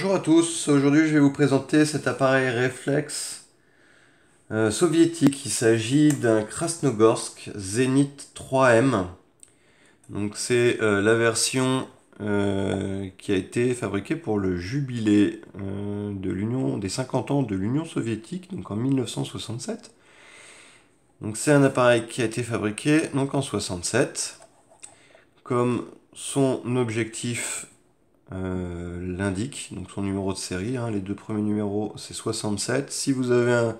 Bonjour à tous, aujourd'hui je vais vous présenter cet appareil réflexe soviétique. Il s'agit d'un Krasnogorsk Zenith 3M. Donc c'est la version qui a été fabriquée pour le jubilé des 50 ans de l'Union soviétique, donc en 1967. Donc c'est un appareil qui a été fabriqué donc en 67. Comme son objectif l'indique, donc son numéro de série, hein, les deux premiers numéros c'est 67. Si vous avez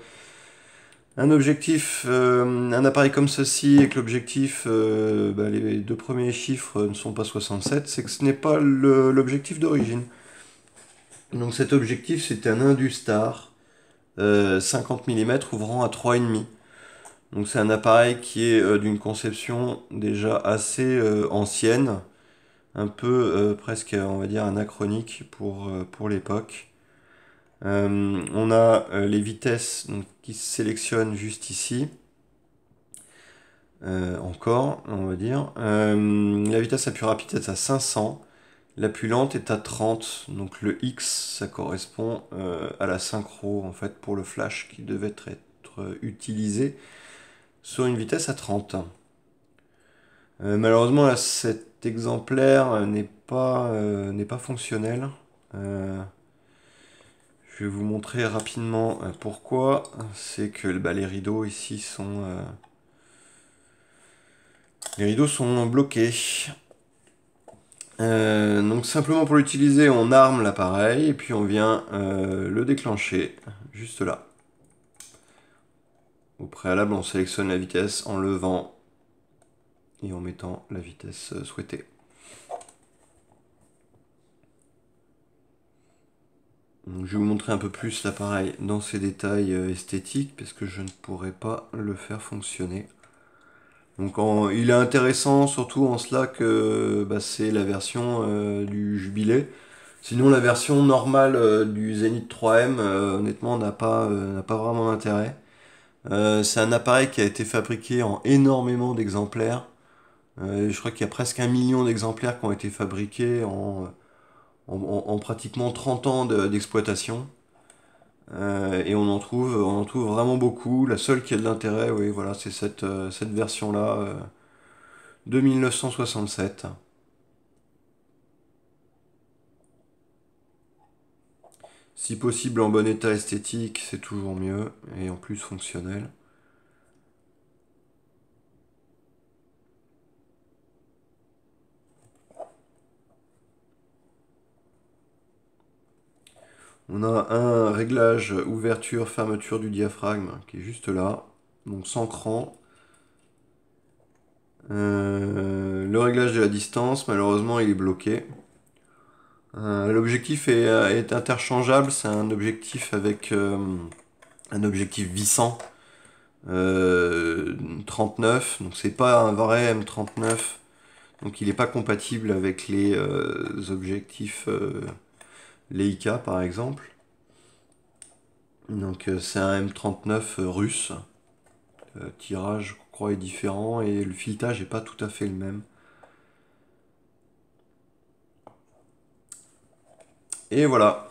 un objectif, un appareil comme ceci et que l'objectif, les deux premiers chiffres ne sont pas 67, c'est que ce n'est pas l'objectif d'origine. Donc cet objectif c'était un Industar 50 mm ouvrant à 3,5. Donc c'est un appareil qui est d'une conception déjà assez ancienne, un peu presque on va dire anachronique pour l'époque. On a les vitesses donc, qui se sélectionnent juste ici. Encore, on va dire. La vitesse la plus rapide est à 500. La plus lente est à 30. Donc le X, ça correspond à la synchro en fait pour le flash qui devait être utilisé sur une vitesse à 30. Malheureusement, là, cet exemplaire n'est pas fonctionnel. Je vais vous montrer rapidement pourquoi. C'est que les rideaux ici sont... les rideaux sont bloqués. Donc simplement pour l'utiliser, on arme l'appareil et puis on vient le déclencher juste là. Au préalable, on sélectionne la vitesse en levant et en mettant la vitesse souhaitée. Donc, je vais vous montrer un peu plus l'appareil dans ses détails esthétiques parce que je ne pourrais pas le faire fonctionner. Donc il est intéressant surtout en cela que c'est la version du Jubilé. Sinon la version normale du Zenith 3M honnêtement n'a pas vraiment d'intérêt. C'est un appareil qui a été fabriqué en énormément d'exemplaires. Je crois qu'il y a presque 1 million d'exemplaires qui ont été fabriqués en pratiquement 30 ans d'exploitation. Et on en trouve vraiment beaucoup. La seule qui a de l'intérêt, oui, voilà, c'est cette version-là de 1967. Si possible en bon état esthétique, c'est toujours mieux, et en plus fonctionnel. On a un réglage ouverture-fermeture du diaphragme qui est juste là, donc sans cran. Le réglage de la distance, malheureusement, il est bloqué. L'objectif est interchangeable, c'est un objectif avec un objectif vissant 39, donc c'est pas un vrai M39, donc il n'est pas compatible avec les objectifs Leica par exemple. Donc c'est un M39 russe. Tirage, je crois, est différent et le filetage n'est pas tout à fait le même. Et voilà.